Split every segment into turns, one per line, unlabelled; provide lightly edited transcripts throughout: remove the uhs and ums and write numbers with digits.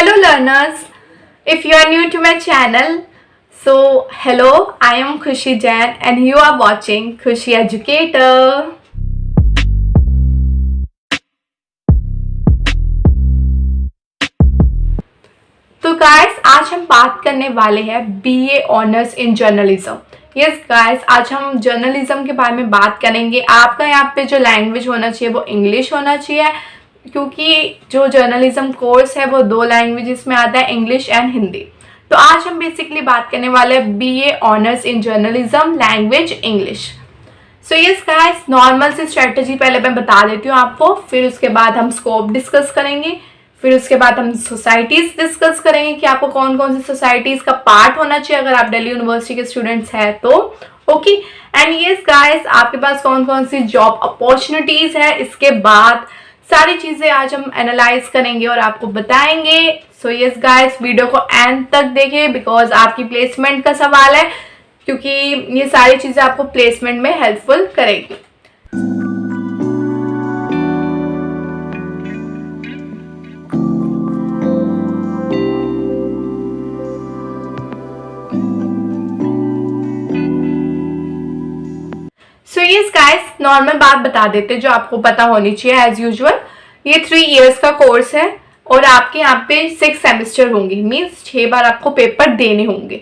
Hello learners, if you are new to my channel, so hello, I am Khushi Jain and you are watching Khushi Educator. तो guys आज हम बात करने वाले हैं BA honours in journalism. Yes guys, आज हम journalism के बारे में बात करेंगे। आपका यहाँ पे जो लैंग्वेज होना चाहिए वो इंग्लिश होना चाहिए, क्योंकि जो जर्नलिज्म कोर्स है वो 2 लैंग्वेजेस में आता है, इंग्लिश एंड हिंदी। तो आज हम बेसिकली बात करने वाले हैं BA honours in journalism, language English. So yes guys, normal सी स्ट्रेटजी पहले मैं बता देती हूँ आपको, फिर उसके बाद हम स्कोप डिस्कस करेंगे, फिर उसके बाद हम सोसाइटीज डिस्कस करेंगे कि आपको कौन कौन सी सोसाइटीज का पार्ट होना चाहिए अगर आप दिल्ली यूनिवर्सिटी के स्टूडेंट्स हैं तो। ओके एंड यस गाइस, आपके पास कौन कौन सी जॉब अपॉर्चुनिटीज है, इसके बाद सारी चीजें आज हम एनालाइज करेंगे और आपको बताएंगे। सो यस गाइस, वीडियो को एंड तक देखें बिकॉज आपकी प्लेसमेंट का सवाल है, क्योंकि ये सारी चीजें आपको प्लेसमेंट में हेल्पफुल करेगी। सो यस गाइस, नॉर्मल बात बता देते जो आपको पता होनी चाहिए एज यूजुअल। ये 3 इयर्स का कोर्स है और आपके यहाँ पे 6 सेमेस्टर होंगे, मीन्स 6 बार आपको पेपर देने होंगे।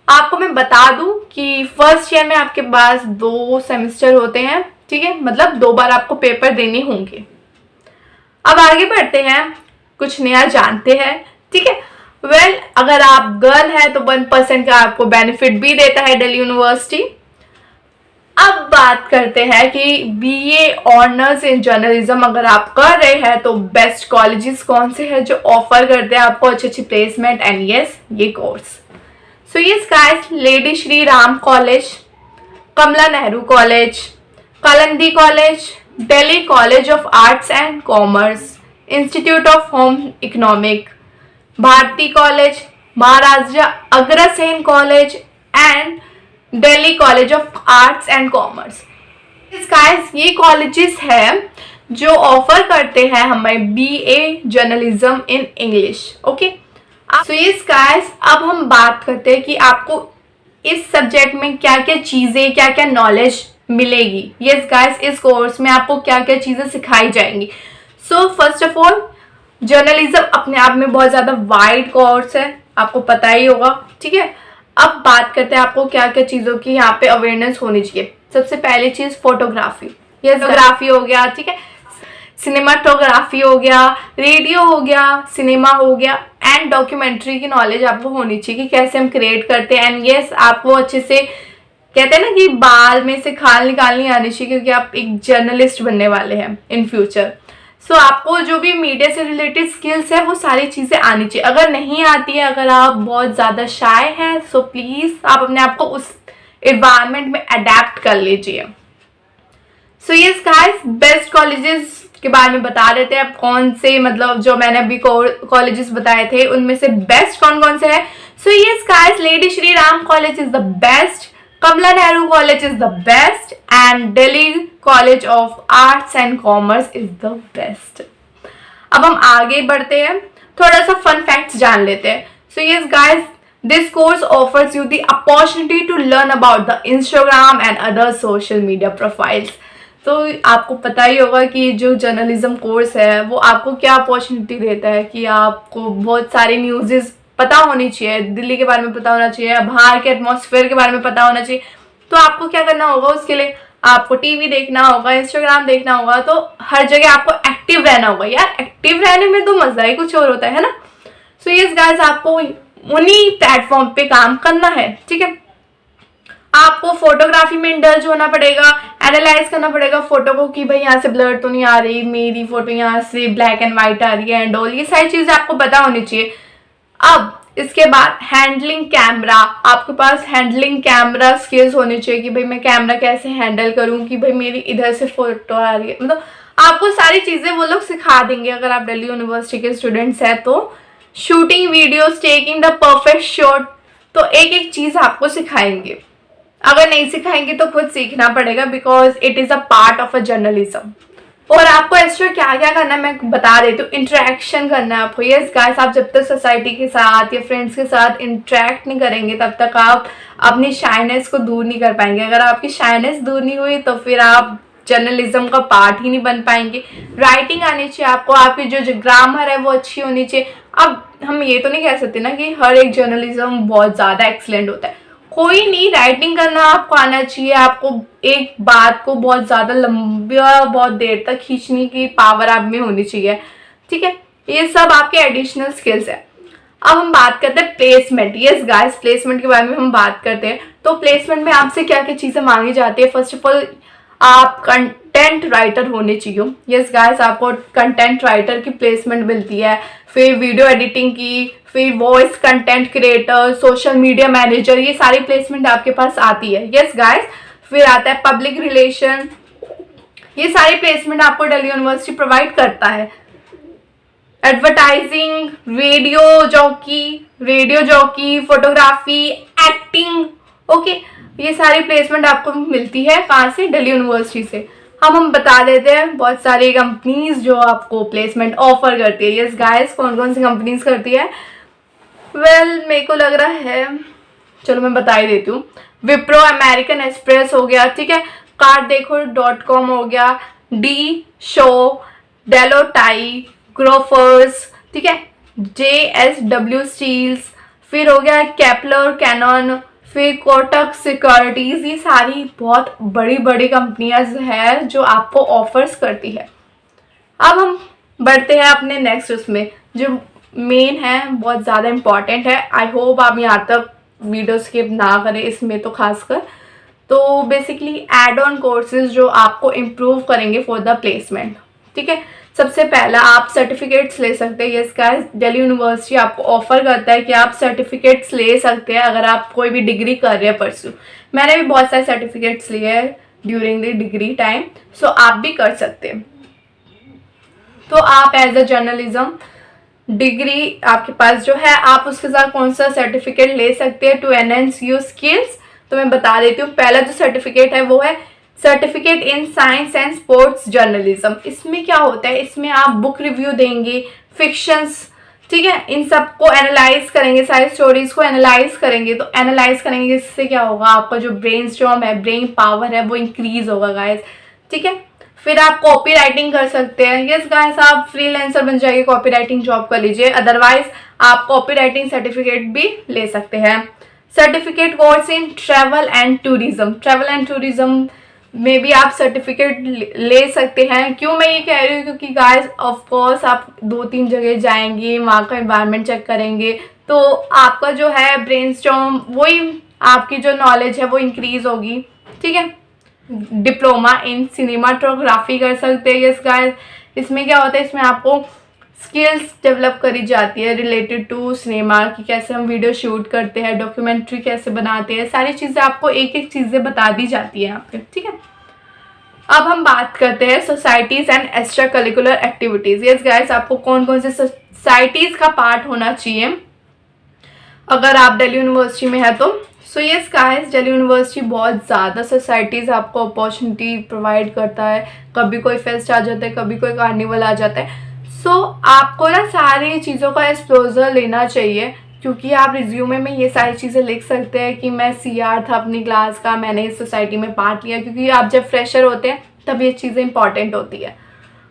आपको मैं बता दूं कि फर्स्ट ईयर में आपके पास 2 सेमेस्टर होते हैं, ठीक है, मतलब 2 बार आपको पेपर देने होंगे। अब आगे बढ़ते हैं, कुछ नया जानते हैं, ठीक है। वेल, अगर आप गर्ल है तो 1% का आपको बेनिफिट भी देता है दिल्ली यूनिवर्सिटी। अब बात करते हैं कि बीए ऑनर्स इन जर्नलिज्म अगर आप कर रहे हैं तो बेस्ट कॉलेजेस कौन से हैं जो ऑफर करते हैं आपको अच्छी अच्छी प्लेसमेंट एंड यस ये course. So yes guys, lady Shri Ram college, Kamala Nehru college, Kalindi college, Delhi college of arts and commerce, institute of home economic, Bharati college, Maharaja Agrasen college and Delhi college of arts and commerce. Guys, ये कॉलेजेस हैं जो offer करते हैं हमें BA journalism in English. Okay, so yes guys, अब हम बात करते हैं कि आपको इस सब्जेक्ट में क्या क्या चीज़ें, क्या क्या नॉलेज मिलेगी। यस गाइस, इस कोर्स में आपको क्या क्या चीज़ें सिखाई जाएंगी। So first of all, journalism अपने आप में बहुत ज़्यादा वाइड कोर्स है, आपको पता ही होगा, ठीक है। अब बात करते हैं आपको क्या क्या चीज़ों की यहाँ पे अवेयरनेस होनी चाहिए। सबसे पहली चीज़ फोटोग्राफी, ये फोटोग्राफी हो गया, ठीक है, सिनेमाटोग्राफी हो गया, रेडियो हो गया, सिनेमा हो गया एंड डॉक्यूमेंट्री की नॉलेज आपको होनी चाहिए कि कैसे हम क्रिएट करते हैं। एंड यस, आपको अच्छे से कहते हैं ना कि बाल में से खाल निकालनी आनी चाहिए, क्योंकि आप एक जर्नलिस्ट बनने वाले हैं इन फ्यूचर। सो आपको जो भी मीडिया से रिलेटेड स्किल्स है वो सारी चीज़ें आनी चाहिए। अगर नहीं आती है, अगर आप बहुत ज़्यादा शाय हैं, सो प्लीज़ आप अपने आप को उस एनवायरनमेंट में अडेप्ट कर लीजिए। सो यस गाइस, बेस्ट कॉलेजेस के बारे में बता देते हैं। अब कौन से, मतलब जो मैंने अभी कॉलेजेस बताए थे उनमें से बेस्ट कौन कौन से है। So yes guys, lady Shri Ram college is the best, Kamala Nehru college is the best and Delhi college of arts and commerce is the best. अब हम आगे बढ़ते हैं, थोड़ा सा फन फैक्ट्स जान लेते हैं। So yes guys, this course offers you the opportunity to learn about the Instagram and other social media profiles. तो आपको पता ही होगा कि जो जर्नलिज्म कोर्स है वो आपको क्या अपॉर्चुनिटी देता है कि आपको बहुत सारे न्यूज़ पता होनी चाहिए, दिल्ली के बारे में पता होना चाहिए, बाहर के एटमॉस्फेयर के बारे में पता होना चाहिए। तो आपको क्या करना होगा, उसके लिए आपको टीवी देखना होगा, इंस्टाग्राम देखना होगा, तो हर जगह आपको एक्टिव रहना होगा। यार, एक्टिव रहने में तो मजा ही कुछ और होता है ना। सो यस गाइस, आपको उन्हीं प्लेटफॉर्म पे काम करना है, ठीक है। आपको फोटोग्राफी में इंडल्ज होना पड़ेगा, एनालाइज करना पड़ेगा फोटो को कि भाई यहाँ से ब्लर तो नहीं आ रही, मेरी फोटो यहाँ से ब्लैक एंड व्हाइट आ रही है एंड ऑल, ये सारी चीजें आपको पता होनी चाहिए। अब इसके बाद हैंडलिंग कैमरा, आपके पास हैंडलिंग कैमरा स्किल्स होनी चाहिए कि भाई मैं कैमरा कैसे हैंडल करूं कि भाई मेरी इधर से फोटो आ रही है, मतलब आपको सारी चीज़ें वो लोग सिखा देंगे अगर आप दिल्ली यूनिवर्सिटी के स्टूडेंट्स हैं तो। Shooting videos, taking the perfect shot, तो एक एक चीज़ आपको सिखाएंगे। अगर नहीं सिखाएंगे तो खुद सीखना पड़ेगा because it is a part of a journalism. और आपको एक्स्ट्रा क्या क्या करना है मैं बता देती हूँ। इंटरेक्शन करना है आपको। यस गाइस, आप जब तक सोसाइटी के साथ या फ्रेंड्स के साथ इंटरेक्ट नहीं करेंगे तब तक आप अपनी शाइनेस को दूर नहीं कर पाएंगे। अगर आपकी शाइनेस दूर नहीं हुई तो फिर आप जर्नलिज्म का पार्ट ही नहीं बन पाएंगे। राइटिंग आनी चाहिए आपको, आपकी जो ग्रामर है वो अच्छी होनी चाहिए। अब हम ये तो नहीं कह सकते ना कि हर एक जर्नलिज्म बहुत ज़्यादा एक्सलेंट होता है, कोई नहीं। राइटिंग करना आपको आना चाहिए। आपको एक बात को बहुत ज़्यादा लंबा बहुत देर तक खींचने की पावर आप में होनी चाहिए, ठीक है। ये सब आपके एडिशनल स्किल्स है। अब हम बात करते हैं प्लेसमेंट। यस गाइस, प्लेसमेंट के बारे में हम बात करते हैं। तो प्लेसमेंट में आपसे क्या क्या चीज़ें मांगी जाती है। फर्स्ट ऑफ ऑल, आप कंटेंट राइटर होने चाहिए। यस गाइस, आपको कंटेंट राइटर की प्लेसमेंट मिलती है। फिर वीडियो एडिटिंग की, फिर voice content creator, social media manager, ये सारी प्लेसमेंट आपके पास आती है। यस गाइस, फिर आता है पब्लिक रिलेशन। ये सारी प्लेसमेंट आपको दिल्ली यूनिवर्सिटी प्रोवाइड करता है। Advertising, radio jockey, photography, acting, okay, ये सारी प्लेसमेंट आपको मिलती है। कहाँ से? दिल्ली यूनिवर्सिटी से। हम बता देते हैं बहुत सारी कंपनीज जो आपको प्लेसमेंट ऑफर करती है। यस गाइस, कौन कौन सी कंपनीज करती है? मेरे को लग रहा है, चलो मैं बता ही देती हूँ। विप्रो, अमेरिकन एक्सप्रेस हो गया, ठीक है, कार्देखो.com हो गया, डी शो, डेलोटाई, ग्रोफर्स, ठीक है, JSW स्टील्स, फिर हो गया केपलर, कैनन, फिर कोटक सिक्योरिटीज। ये सारी बहुत बड़ी बड़ी कंपनियां हैं जो आपको ऑफर्स करती है। अब हम बढ़ते हैं अपने नेक्स्ट उसमें जो मेन है, बहुत ज़्यादा इम्पॉर्टेंट है। आई होप आप यहाँ तक वीडियो स्किप ना करें इसमें तो खासकर। तो बेसिकली एड ऑन कोर्सेज जो आपको इम्प्रूव करेंगे फॉर द प्लेसमेंट, ठीक है। सबसे पहला आप सर्टिफिकेट्स ले सकते हैं। यस गाइस, दिल्ली यूनिवर्सिटी आपको ऑफर करता है कि आप सर्टिफिकेट्स ले सकते हैं अगर आप कोई भी डिग्री कर रहे हैं परस्यू। मैंने भी बहुत सारे सर्टिफिकेट्स लिए हैं ड्यूरिंग द डिग्री टाइम, सो आप भी कर सकते हैं। तो आप एज अ जर्नलिज्म डिग्री आपके पास जो है, आप उसके साथ कौन सा सर्टिफिकेट ले सकते हैं टू एनहेंस योर स्किल्स। तो मैं बता देती हूँ। पहला जो सर्टिफिकेट है वो है certificate in science and sports journalism. इसमें क्या होता है, इसमें आप बुक रिव्यू देंगे, फिक्शंस, ठीक है, इन सबको एनालाइज करेंगे, सारी स्टोरीज को एनालाइज करेंगे। तो एनालाइज करेंगे, इससे क्या होगा, आपका जो ब्रेन स्टॉर्म है, ब्रेन पावर है, वो इंक्रीज होगा गाइस, ठीक है। फिर आप कॉपी राइटिंग कर सकते हैं। यस गाइस, आप फ्रीलांसर बन जाइए, कॉपी राइटिंग जॉब कर लीजिए। अदरवाइज आप कॉपी राइटिंग सर्टिफिकेट भी ले सकते हैं। Certificate course in travel and tourism, travel and tourism में भी आप सर्टिफिकेट ले सकते हैं। क्यों मैं ये कह रही हूँ, क्योंकि गाइस ऑफ कोर्स आप 2-3 जगह जाएंगे, वहाँ का एनवायरनमेंट चेक करेंगे, तो आपका जो है ब्रेनस्टॉर्म, वही आपकी जो नॉलेज है वो इंक्रीज होगी, ठीक है। डिप्लोमा इन सिनेमाटोग्राफी कर सकते हैं। यस गाइस, इसमें क्या होता है, इसमें आपको स्किल्स डेवलप करी जाती है रिलेटेड टू सिनेमा कि कैसे हम वीडियो शूट करते हैं, डॉक्यूमेंट्री कैसे बनाते हैं, सारी चीज़ें आपको एक एक चीज़ें बता दी जाती है यहाँ पे, ठीक है। अब हम बात करते हैं societies and extra curricular activities. Yes guys, आपको कौन कौन से सोसाइटीज़ का पार्ट होना चाहिए अगर आप दिल्ली यूनिवर्सिटी में है तो। सो यस गाइस, दिल्ली यूनिवर्सिटी बहुत ज़्यादा सोसाइटीज़ आपको अपॉर्चुनिटी प्रोवाइड करता है। कभी कोई फेस्ट आ जाता है, कभी कोई कार्निवल आ जाता है। सो आपको ना सारी चीज़ों का एक्सपोजर लेना चाहिए, क्योंकि आप रिज्यूमे में ये सारी चीज़ें लिख सकते हैं कि मैं CR था अपनी क्लास का, मैंने इस सोसाइटी में पार्ट लिया। क्योंकि आप जब फ्रेशर होते हैं तब ये चीज़ें इंपॉर्टेंट होती है।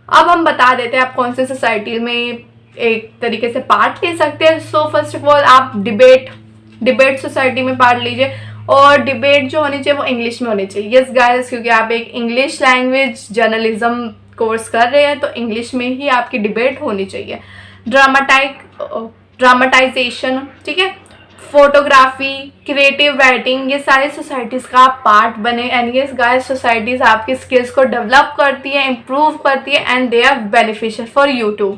अब हम बता देते हैं आप कौन से सोसाइटी में एक तरीके से पार्ट ले सकते हैं। सो फर्स्ट ऑफ ऑल आप डिबेट सोसाइटी में पार्ट लीजिए, और डिबेट जो होनी चाहिए वो इंग्लिश में होनी चाहिए। यस गाइस, क्योंकि आप एक इंग्लिश लैंग्वेज जर्नलिज्म कोर्स कर रहे हैं तो इंग्लिश में ही आपकी डिबेट होनी चाहिए। ड्रामाटाइजेशन, ठीक है, फोटोग्राफी, क्रिएटिव राइटिंग, ये सारी सोसाइटीज़ का आप पार्ट बने। एंड यस गाइस, सोसाइटीज़ आपकी स्किल्स को डेवलप करती है, इम्प्रूव करती है, and they are beneficial for you too.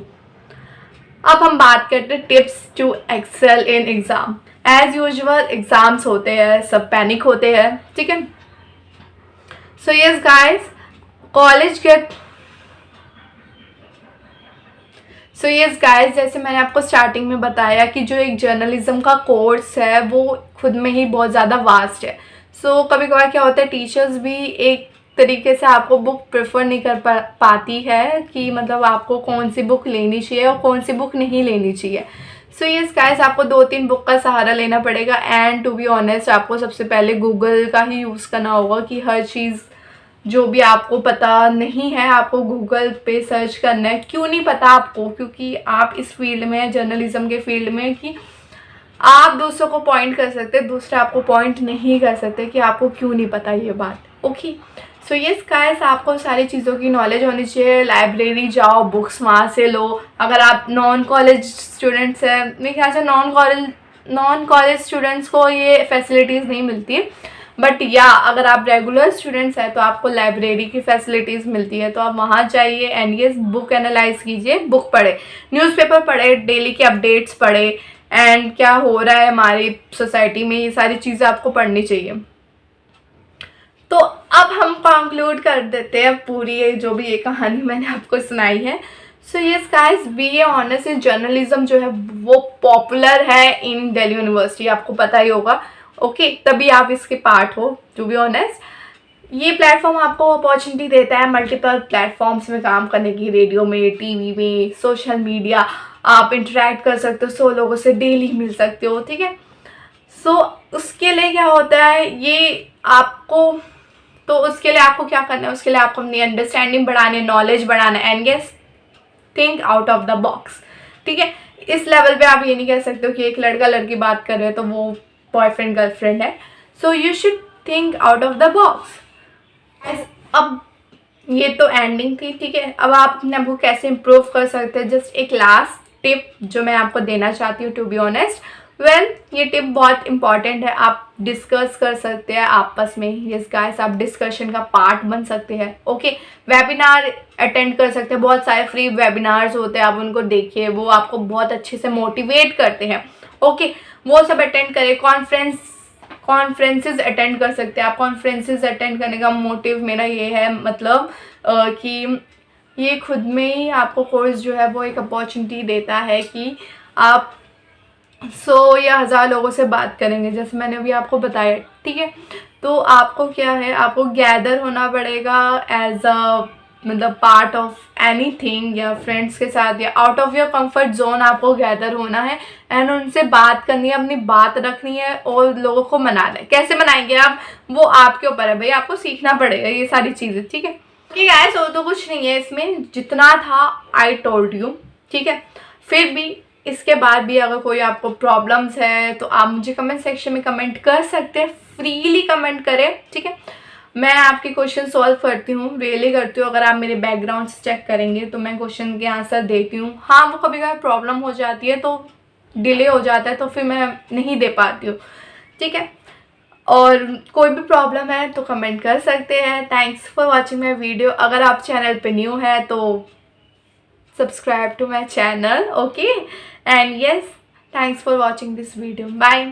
अब हम बात करते हैं tips to excel in exam. As usual exams होते हैं, सब पैनिक होते हैं, ठीक है। सो यस गाइस, जैसे मैंने आपको स्टार्टिंग में बताया कि जो एक जर्नलिज्म का कोर्स है वो खुद में ही बहुत ज़्यादा वास्ट है। सो कभी कभार क्या होता है, टीचर्स भी एक तरीके से आपको बुक प्रेफर नहीं कर पाती है कि मतलब आपको कौन सी बुक लेनी चाहिए और कौन सी बुक नहीं लेनी चाहिए। सो यस गाइस, आपको 2-3 बुक का सहारा लेना पड़ेगा एंड टू बी ऑनेस्ट आपको सबसे पहले गूगल का ही यूज़ करना होगा कि हर चीज़ जो भी आपको पता नहीं है आपको गूगल पे सर्च करना है। क्यों नहीं पता आपको? क्योंकि आप इस फील्ड में, जर्नलिज्म के फील्ड में, कि आप दूसरों को पॉइंट कर सकते, दूसरे आपको पॉइंट नहीं कर सकते कि आपको क्यों नहीं पता ये बात। ओके, सो यस गाइस, आपको सारी चीज़ों की नॉलेज होनी चाहिए। लाइब्रेरी जाओ, बुक्स वहाँ से लो। अगर आप नॉन कॉलेज स्टूडेंट्स हैं, मेरे ख्याल से नॉन कॉलेज स्टूडेंट्स को ये फैसिलिटीज़ नहीं मिलती, बट या अगर आप रेगुलर स्टूडेंट्स हैं तो आपको लाइब्रेरी की फैसिलिटीज़ मिलती है। तो आप वहाँ जाइए एंड ये बुक एनालाइज कीजिए, बुक पढ़े, न्यूज़पेपर पढ़े, डेली के अपडेट्स पढ़े एंड क्या हो रहा है हमारी सोसाइटी में, ये सारी चीज़ें आपको पढ़नी चाहिए। तो अब हम कंक्लूड कर देते हैं पूरी ये जो भी ये कहानी मैंने आपको सुनाई है। So yes guys, BA honours in journalism जो है वो पॉपुलर है इन दिल्ली यूनिवर्सिटी, आपको पता ही होगा। ओके, तभी आप इसके पार्ट हो। टू बी ऑनेस्ट, ये प्लेटफॉर्म आपको अपॉर्चुनिटी देता है मल्टीपल प्लेटफॉर्म्स में काम करने की, रेडियो में, टीवी में, सोशल मीडिया, आप इंटरेक्ट कर सकते हो, 100 लोगों से डेली मिल सकते हो। ठीक है, सो उसके लिए क्या होता है, ये आपको, तो उसके लिए आपको क्या करना है, उसके लिए आपको अपनी अंडरस्टैंडिंग बढ़ाने, नॉलेज बढ़ाना and yes think out of the box. ठीक है, इस लेवल पे आप ये नहीं कह सकते हो कि एक लड़का लड़की बात कर रहे हो तो वो बॉयफ्रेंड गर्लफ्रेंड है। So you should think out of the box. अब ये तो एंडिंग थी, ठीक है। अब आप अपने आप को कैसे इम्प्रूव कर सकते हैं, जस्ट एक लास्ट टिप जो मैं आपको देना चाहती हूँ। टू बी ऑनेस्ट, ये टिप बहुत इंपॉर्टेंट है। आप डिस्कस कर सकते हैं आपस में। यस गाइस, आप डिस्कशन का पार्ट बन सकते हैं। ओके, वेबिनार अटेंड कर सकते हैं, बहुत सारे फ्री वेबिनार्स होते हैं, आप उनको देखिए, वो आपको बहुत अच्छे से मोटिवेट करते हैं। ओके, वो सब अटेंड करें। कॉन्फ्रेंसेस अटेंड कर सकते हैं आप। कॉन्फ्रेंसेस अटेंड करने का मोटिव मेरा ये है, मतलब कि ये खुद में ही आपको कोर्स जो है वो एक अपॉर्चुनिटी देता है कि आप 100 या 1000 लोगों से बात करेंगे, जैसे मैंने अभी आपको बताया। ठीक है, तो आपको क्या है, आपको गैदर होना पड़ेगा एज अ मतलब पार्ट ऑफ एनीथिंग, या फ्रेंड्स के साथ, या out of your comfort zone आपको गैदर होना है एंड उनसे बात करनी है, अपनी बात रखनी है और लोगों को मनाना है। कैसे मनाएंगे आप, वो आपके ऊपर है भाई, आपको सीखना पड़ेगा ये सारी चीज़ें। ठीक है, गाइस, और तो कुछ नहीं है इसमें, जितना था आई टोल्ड यू। ठीक है, फिर भी इसके बाद भी अगर कोई आपको प्रॉब्लम्स है तो आप मुझे कमेंट सेक्शन में कमेंट कर सकते हैं, फ्रीली कमेंट करें। ठीक है, मैं आपके क्वेश्चन सॉल्व करती हूँ, रियली करती हूँ। अगर आप मेरे बैकग्राउंड से चेक करेंगे तो मैं क्वेश्चन के आंसर देती हूँ। हाँ, वो कभी कभी प्रॉब्लम हो जाती है तो डिले हो जाता है तो फिर मैं नहीं दे पाती हूँ। ठीक है, और कोई भी प्रॉब्लम है तो कमेंट कर सकते हैं। Thanks for watching my video. अगर आप चैनल पे न्यू है तो subscribe to my channel, okay, and yes, thanks for watching this video. Bye.